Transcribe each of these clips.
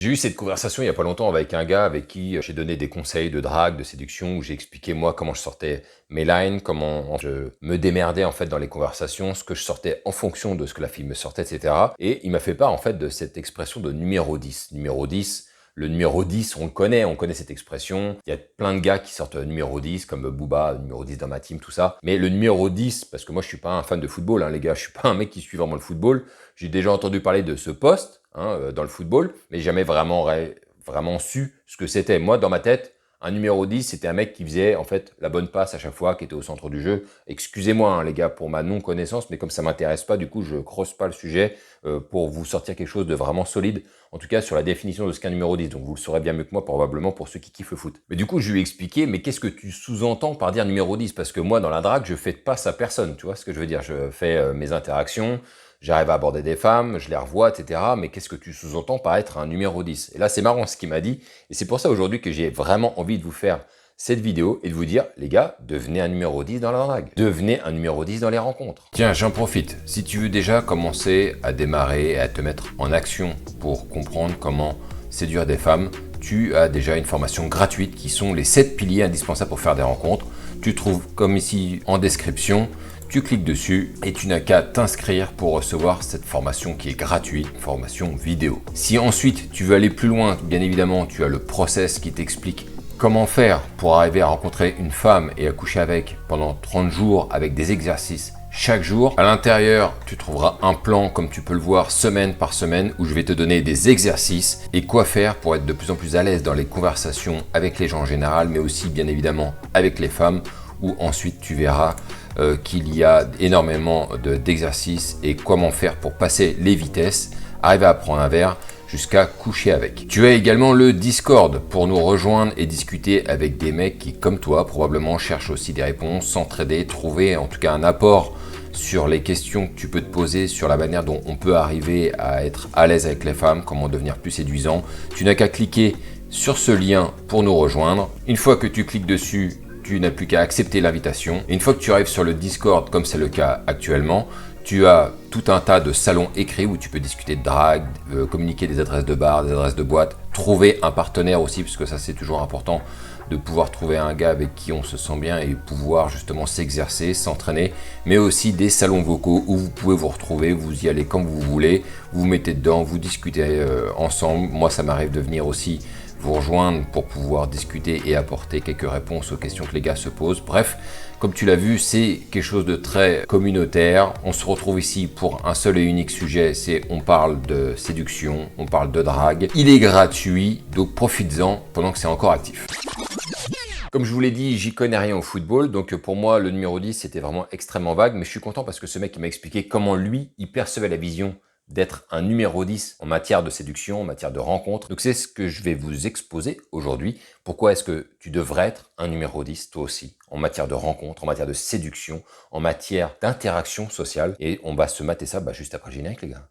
J'ai eu cette conversation il y a pas longtemps avec un gars avec qui j'ai donné des conseils de drague, de séduction, où j'ai expliqué moi comment je sortais mes lines, comment je me démerdais en fait dans les conversations, ce que je sortais en fonction de ce que la fille me sortait, etc. Et il m'a fait part en fait de cette expression de numéro 10. Numéro 10, le numéro 10, on connaît cette expression. Il y a plein de gars qui sortent numéro 10, comme Booba, numéro 10 dans ma team, tout ça. Mais le numéro 10, parce que moi je suis pas un fan de football, hein, les gars, je suis pas un mec qui suit vraiment le football. J'ai déjà entendu parler de ce poste dans le football, mais jamais vraiment su ce que c'était. Moi, dans ma tête, un numéro 10, c'était un mec qui faisait en fait la bonne passe à chaque fois, qui était au centre du jeu. Excusez-moi les gars pour ma non-connaissance, mais comme ça m'intéresse pas, du coup je creuse pas le sujet pour vous sortir quelque chose de vraiment solide, en tout cas sur la définition de ce qu'est un numéro 10. Donc vous le saurez bien mieux que moi probablement pour ceux qui kiffent le foot. Mais du coup je lui ai expliqué, mais qu'est-ce que tu sous-entends par dire numéro 10? Parce que moi dans la drague, je fais de passe à personne, tu vois ce que je veux dire? Je fais mes interactions, j'arrive à aborder des femmes, je les revois, etc. Mais qu'est-ce que tu sous-entends par être un numéro 10? Et là, c'est marrant ce qu'il m'a dit. Et c'est pour ça aujourd'hui que j'ai vraiment envie de vous faire cette vidéo et de vous dire, les gars, devenez un numéro 10 dans la drague. Devenez un numéro 10 dans les rencontres. Tiens, j'en profite. Si tu veux déjà commencer à démarrer et à te mettre en action pour comprendre comment séduire des femmes, tu as déjà une formation gratuite qui sont les 7 piliers indispensables pour faire des rencontres. Tu trouves comme ici en description. Tu cliques dessus et tu n'as qu'à t'inscrire pour recevoir cette formation qui est gratuite, formation vidéo. Si ensuite tu veux aller plus loin, bien évidemment, tu as le process qui t'explique comment faire pour arriver à rencontrer une femme et à coucher avec pendant 30 jours avec des exercices chaque jour. À l'intérieur, tu trouveras un plan comme tu peux le voir semaine par semaine où je vais te donner des exercices et quoi faire pour être de plus en plus à l'aise dans les conversations avec les gens en général, mais aussi bien évidemment avec les femmes, où ensuite tu verras qu'il y a énormément d'exercices et comment faire pour passer les vitesses, arriver à prendre un verre jusqu'à coucher avec. Tu as également le Discord pour nous rejoindre et discuter avec des mecs qui, comme toi, probablement cherchent aussi des réponses, s'entraider, trouver en tout cas un apport sur les questions que tu peux te poser, sur la manière dont on peut arriver à être à l'aise avec les femmes, comment devenir plus séduisant. Tu n'as qu'à cliquer sur ce lien pour nous rejoindre. Une fois que tu cliques dessus, tu n'as plus qu'à accepter l'invitation. Et une fois que tu arrives sur le Discord, comme c'est le cas actuellement, tu as tout un tas de salons écrits où tu peux discuter de drague, communiquer des adresses de bar, des adresses de boîte, trouver un partenaire aussi, parce que ça c'est toujours important de pouvoir trouver un gars avec qui on se sent bien et pouvoir justement s'exercer, s'entraîner, mais aussi des salons vocaux où vous pouvez vous retrouver, vous y allez quand vous voulez, vous vous mettez dedans, vous discutez ensemble. Moi ça m'arrive de venir aussi vous rejoindre pour pouvoir discuter et apporter quelques réponses aux questions que les gars se posent. Bref, comme tu l'as vu, c'est quelque chose de très communautaire. On se retrouve ici pour un seul et unique sujet, c'est on parle de séduction, on parle de drague. Il est gratuit, donc profites-en pendant que c'est encore actif. Comme je vous l'ai dit, j'y connais rien au football, donc pour moi, le numéro 10, c'était vraiment extrêmement vague, mais je suis content parce que ce mec, il m'a expliqué comment lui, il percevait la vision d'être un numéro 10 en matière de séduction, en matière de rencontre. Donc c'est ce que je vais vous exposer aujourd'hui. Pourquoi est-ce que tu devrais être un numéro 10 toi aussi, en matière de rencontre, en matière de séduction, en matière d'interaction sociale. Et on va se mater ça juste après le générique les gars.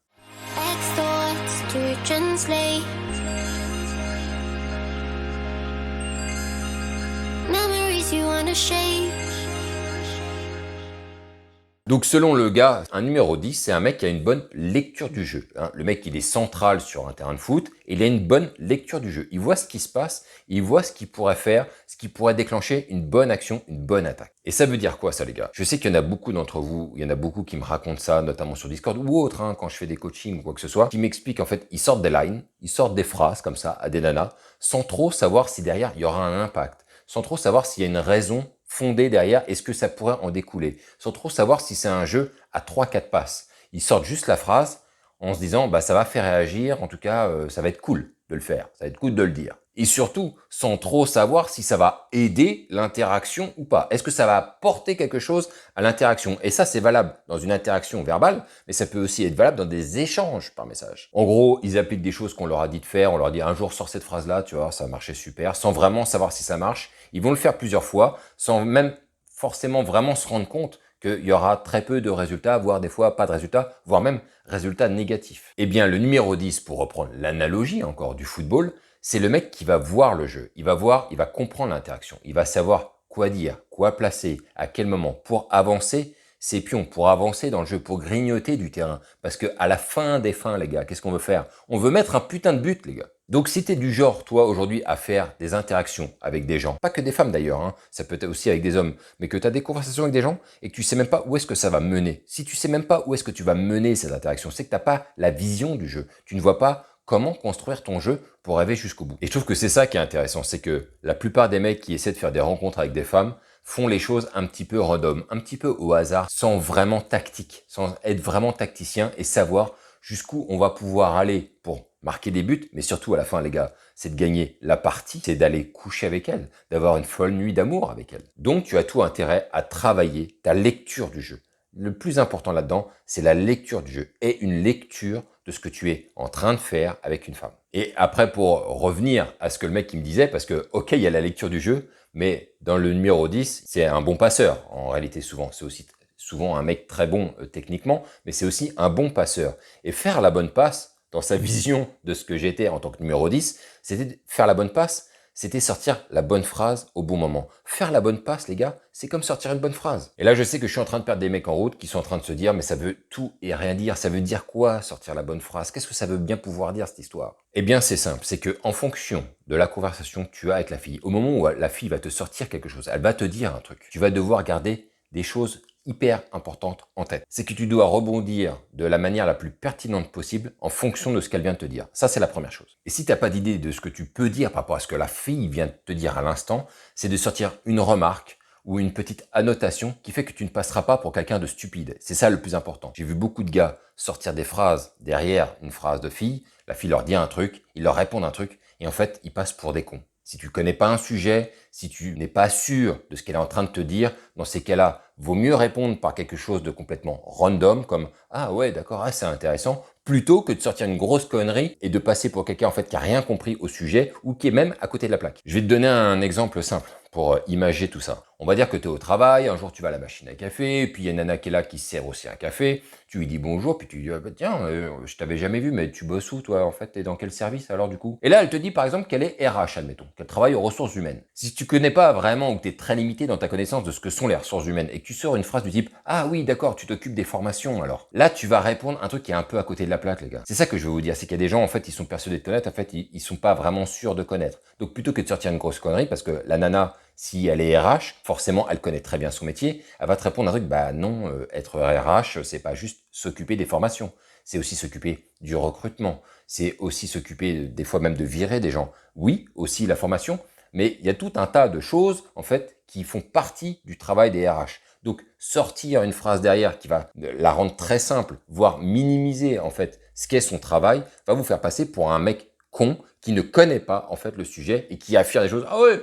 Donc selon le gars, un numéro 10, c'est un mec qui a une bonne lecture du jeu. Le mec, il est central sur un terrain de foot, et il a une bonne lecture du jeu. Il voit ce qui se passe, il voit ce qu'il pourrait faire, ce qui pourrait déclencher une bonne action, une bonne attaque. Et ça veut dire quoi ça les gars? Je sais qu'il y en a beaucoup d'entre vous, il y en a beaucoup qui me racontent ça, notamment sur Discord ou autre, quand je fais des coachings ou quoi que ce soit, qui m'expliquent en fait, ils sortent des lines, ils sortent des phrases comme ça à des nanas, sans trop savoir si derrière il y aura un impact, sans trop savoir s'il y a une raison fondée derrière, est-ce que ça pourrait en découler, sans trop savoir si c'est un jeu à 3-4 passes. Ils sortent juste la phrase en se disant bah ça va faire réagir, en tout cas ça va être cool de le faire, ça va être cool de le dire. Et surtout, sans trop savoir si ça va aider l'interaction ou pas. Est-ce que ça va apporter quelque chose à l'interaction? Et ça, c'est valable dans une interaction verbale, mais ça peut aussi être valable dans des échanges par message. En gros, ils appliquent des choses qu'on leur a dit de faire, on leur dit un jour sors cette phrase-là, tu vois, ça a marché super, sans vraiment savoir si ça marche. Ils vont le faire plusieurs fois, sans même forcément vraiment se rendre compte qu'il y aura très peu de résultats, voire des fois pas de résultats, voire même résultats négatifs. Eh bien, le numéro 10, pour reprendre l'analogie encore du football, c'est le mec qui va voir le jeu. Il va voir, il va comprendre l'interaction. Il va savoir quoi dire, quoi placer, à quel moment, pour avancer ses pions, pour avancer dans le jeu, pour grignoter du terrain. Parce que à la fin des fins, les gars, qu'est-ce qu'on veut faire? On veut mettre un putain de but, les gars. Donc si tu es du genre, toi, aujourd'hui, à faire des interactions avec des gens, pas que des femmes d'ailleurs, hein, ça peut être aussi avec des hommes, mais que tu as des conversations avec des gens et que tu sais même pas où est-ce que ça va mener. Si tu sais même pas où est-ce que tu vas mener cette interaction, c'est que tu n'as pas la vision du jeu. Tu ne vois pas comment construire ton jeu pour arriver jusqu'au bout. Et je trouve que c'est ça qui est intéressant, c'est que la plupart des mecs qui essaient de faire des rencontres avec des femmes font les choses un petit peu random, un petit peu au hasard, sans vraiment tactique, sans être vraiment tacticien et savoir jusqu'où on va pouvoir aller pour marquer des buts, mais surtout à la fin, les gars, c'est de gagner la partie, c'est d'aller coucher avec elle, d'avoir une folle nuit d'amour avec elle. Donc tu as tout intérêt à travailler ta lecture du jeu. Le plus important là-dedans, c'est la lecture du jeu et une lecture de ce que tu es en train de faire avec une femme. Et après, pour revenir à ce que le mec qui me disait, parce que, ok, il y a la lecture du jeu, mais dans le numéro 10, c'est un bon passeur, en réalité souvent. C'est aussi souvent un mec très bon techniquement, mais c'est aussi un bon passeur. Et faire la bonne passe, dans sa vision de ce que j'étais en tant que numéro 10, c'était faire la bonne passe, c'était sortir la bonne phrase au bon moment. Faire la bonne passe, les gars, c'est comme sortir une bonne phrase. Et là, je sais que je suis en train de perdre des mecs en route qui sont en train de se dire, mais ça veut tout et rien dire. Ça veut dire quoi, sortir la bonne phrase? Qu'est-ce que ça veut bien pouvoir dire, cette histoire? Eh bien, c'est simple. C'est que, en fonction de la conversation que tu as avec la fille, au moment où la fille va te sortir quelque chose, elle va te dire un truc, tu vas devoir garder des choses hyper importante en tête. C'est que tu dois rebondir de la manière la plus pertinente possible en fonction de ce qu'elle vient de te dire. Ça, c'est la première chose. Et si tu n'as pas d'idée de ce que tu peux dire par rapport à ce que la fille vient de te dire à l'instant, c'est de sortir une remarque ou une petite annotation qui fait que tu ne passeras pas pour quelqu'un de stupide. C'est ça le plus important. J'ai vu beaucoup de gars sortir des phrases derrière une phrase de fille, la fille leur dit un truc, ils leur répondent un truc, et en fait, ils passent pour des cons. Si tu connais pas un sujet, si tu n'es pas sûr de ce qu'elle est en train de te dire, dans ces cas-là, vaut mieux répondre par quelque chose de complètement random, comme « Ah ouais, d'accord, c'est intéressant », plutôt que de sortir une grosse connerie et de passer pour quelqu'un en fait qui a rien compris au sujet ou qui est même à côté de la plaque. Je vais te donner un exemple simple pour imager tout ça. On va dire que tu es au travail, un jour tu vas à la machine à café, puis il y a une nana qui est là qui sert aussi un café, tu lui dis bonjour, puis tu lui dis ah bah tiens, je t'avais jamais vu, mais tu bosses où toi en fait, t'es dans quel service alors du coup? Et là elle te dit par exemple qu'elle est RH, admettons, qu'elle travaille aux ressources humaines. Si tu connais pas vraiment ou que tu es très limité dans ta connaissance de ce que sont les ressources humaines et que tu sors une phrase du type ah oui d'accord, tu t'occupes des formations alors, là tu vas répondre un truc qui est un peu à côté de la plaque les gars. C'est ça que je veux vous dire, c'est qu'il y a des gens en fait ils sont persuadés de connaître, en fait ils sont pas vraiment sûrs de connaître. Donc plutôt que de sortir une grosse connerie, parce que la nana si elle est RH, forcément, elle connaît très bien son métier. Elle va te répondre un truc, bah non, être RH, c'est pas juste s'occuper des formations. C'est aussi s'occuper du recrutement. C'est aussi s'occuper des fois même de virer des gens. Oui, aussi la formation, mais il y a tout un tas de choses, en fait, qui font partie du travail des RH. Donc, sortir une phrase derrière qui va la rendre très simple, voire minimiser, en fait, ce qu'est son travail, va vous faire passer pour un mec con qui ne connaît pas, en fait, le sujet et qui affirme des choses. Ah ouais,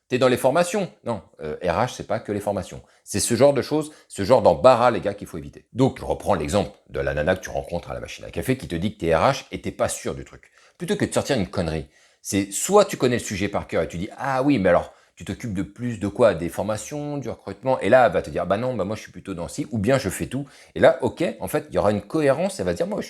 t'es dans les formations. Non, RH, c'est pas que les formations. C'est ce genre de choses, ce genre d'embarras, les gars, qu'il faut éviter. Donc, je reprends l'exemple de la nana que tu rencontres à la machine à café qui te dit que t'es RH et t'es pas sûr du truc. Plutôt que de sortir une connerie, c'est soit tu connais le sujet par cœur et tu dis « Ah oui, mais alors, tu t'occupes de plus de quoi? Des formations, du recrutement ?» Et là, elle va te dire « Bah non, bah moi je suis plutôt dans ci, ou bien je fais tout. » Et là, ok, en fait, il y aura une cohérence, elle va dire « Moi,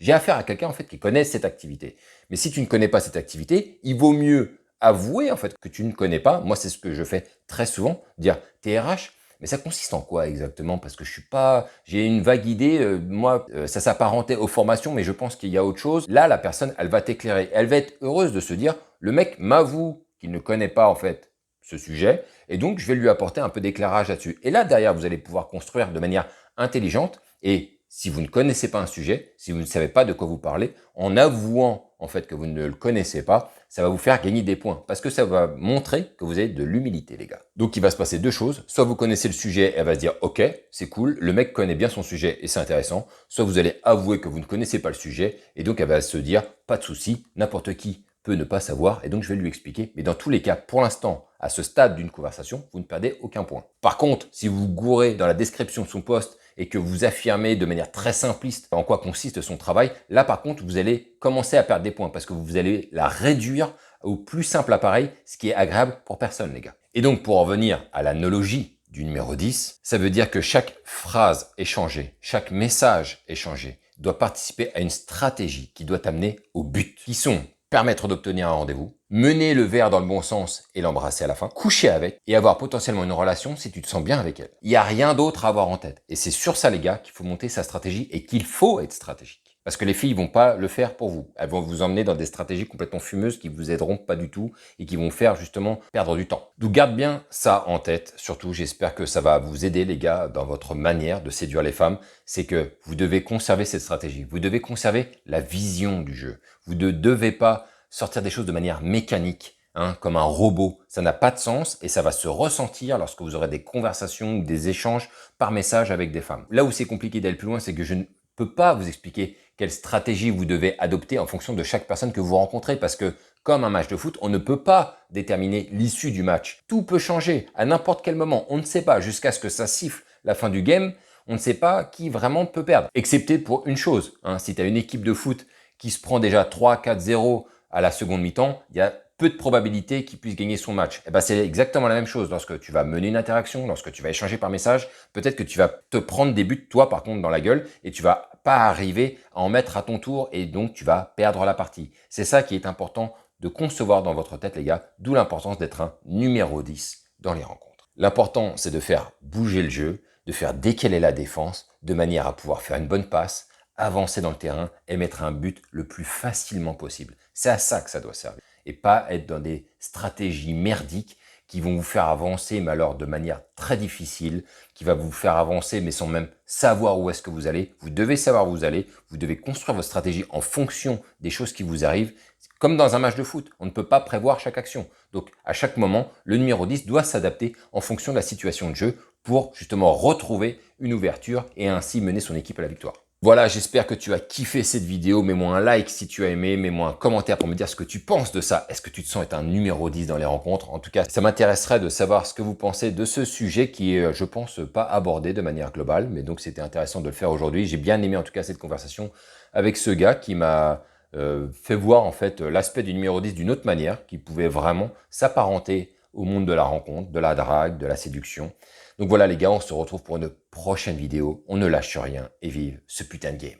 j'ai affaire à quelqu'un en fait qui connaît cette activité. » Mais si tu ne connais pas cette activité, il vaut mieux avouer en fait que tu ne connais pas. Moi, c'est ce que je fais très souvent, dire t'es RH, mais ça consiste en quoi exactement? Parce que je suis pas, j'ai une vague idée. Moi, ça s'apparentait aux formations, mais je pense qu'il y a autre chose. Là, la personne, elle va t'éclairer. Elle va être heureuse de se dire, le mec m'avoue qu'il ne connaît pas en fait ce sujet, et donc je vais lui apporter un peu d'éclairage là-dessus. Et là, derrière, vous allez pouvoir construire de manière intelligente. Et si vous ne connaissez pas un sujet, si vous ne savez pas de quoi vous parlez, en avouant en fait que vous ne le connaissez pas, ça va vous faire gagner des points parce que ça va montrer que vous avez de l'humilité, les gars. Donc, il va se passer deux choses. Soit vous connaissez le sujet, elle va se dire, ok, c'est cool, le mec connaît bien son sujet et c'est intéressant. Soit vous allez avouer que vous ne connaissez pas le sujet et donc elle va se dire, pas de souci, n'importe qui peut ne pas savoir et donc je vais lui expliquer. Mais dans tous les cas, pour l'instant, à ce stade d'une conversation, vous ne perdez aucun point. Par contre, si vous vous gourez dans la description de son poste et que vous affirmez de manière très simpliste en quoi consiste son travail, là par contre, vous allez commencer à perdre des points parce que vous allez la réduire au plus simple appareil, ce qui est agréable pour personne, les gars. Et donc, pour en revenir à l'analogie du numéro 10, ça veut dire que chaque phrase échangée, chaque message échangé doit participer à une stratégie qui doit t'amener au but, qui sont permettre d'obtenir un rendez-vous, mener le verre dans le bon sens et l'embrasser à la fin, coucher avec et avoir potentiellement une relation si tu te sens bien avec elle. Il n'y a rien d'autre à avoir en tête. Et c'est sur ça, les gars, qu'il faut monter sa stratégie et qu'il faut être stratégique. Parce que les filles vont pas le faire pour vous. Elles vont vous emmener dans des stratégies complètement fumeuses qui vous aideront pas du tout et qui vont faire justement perdre du temps. Donc garde bien ça en tête. Surtout, j'espère que ça va vous aider les gars dans votre manière de séduire les femmes. C'est que vous devez conserver cette stratégie. Vous devez conserver la vision du jeu. Vous ne devez pas sortir des choses de manière mécanique, comme un robot. Ça n'a pas de sens et ça va se ressentir lorsque vous aurez des conversations ou des échanges par message avec des femmes. Là où c'est compliqué d'aller plus loin, c'est que je ne peux pas vous expliquer quelle stratégie vous devez adopter en fonction de chaque personne que vous rencontrez parce que comme un match de foot, on ne peut pas déterminer l'issue du match. Tout peut changer à n'importe quel moment. On ne sait pas jusqu'à ce que ça siffle la fin du game. On ne sait pas qui vraiment peut perdre. Excepté pour une chose, si tu as une équipe de foot qui se prend déjà 3-4-0 à la seconde mi-temps, il y a peu de probabilité qu'il puisse gagner son match. Et ben c'est exactement la même chose lorsque tu vas mener une interaction, lorsque tu vas échanger par message. Peut-être que tu vas te prendre des buts, toi par contre, dans la gueule et tu vas pas arriver à en mettre à ton tour et donc tu vas perdre la partie. C'est ça qui est important de concevoir dans votre tête, les gars, d'où l'importance d'être un numéro 10 dans les rencontres. L'important, c'est de faire bouger le jeu, de faire décaler la défense, de manière à pouvoir faire une bonne passe, avancer dans le terrain et mettre un but le plus facilement possible. C'est à ça que ça doit servir. Et pas être dans des stratégies merdiques qui vont vous faire avancer, mais alors de manière très difficile, qui va vous faire avancer, mais sans même savoir où est-ce que vous allez. Vous devez savoir où vous allez. Vous devez construire votre stratégie en fonction des choses qui vous arrivent. Comme dans un match de foot, on ne peut pas prévoir chaque action. Donc, à chaque moment, le numéro 10 doit s'adapter en fonction de la situation de jeu pour justement retrouver une ouverture et ainsi mener son équipe à la victoire. Voilà, j'espère que tu as kiffé cette vidéo. Mets-moi un like si tu as aimé, mets-moi un commentaire pour me dire ce que tu penses de ça. Est-ce que tu te sens être un numéro 10 dans les rencontres? En tout cas, ça m'intéresserait de savoir ce que vous pensez de ce sujet qui est, je pense, pas abordé de manière globale. Mais donc, c'était intéressant de le faire aujourd'hui. J'ai bien aimé en tout cas cette conversation avec ce gars qui m'a fait voir en fait l'aspect du numéro 10 d'une autre manière, qui pouvait vraiment s'apparenter au monde de la rencontre, de la drague, de la séduction. Donc voilà les gars, on se retrouve pour une prochaine vidéo. On ne lâche rien et vive ce putain de game.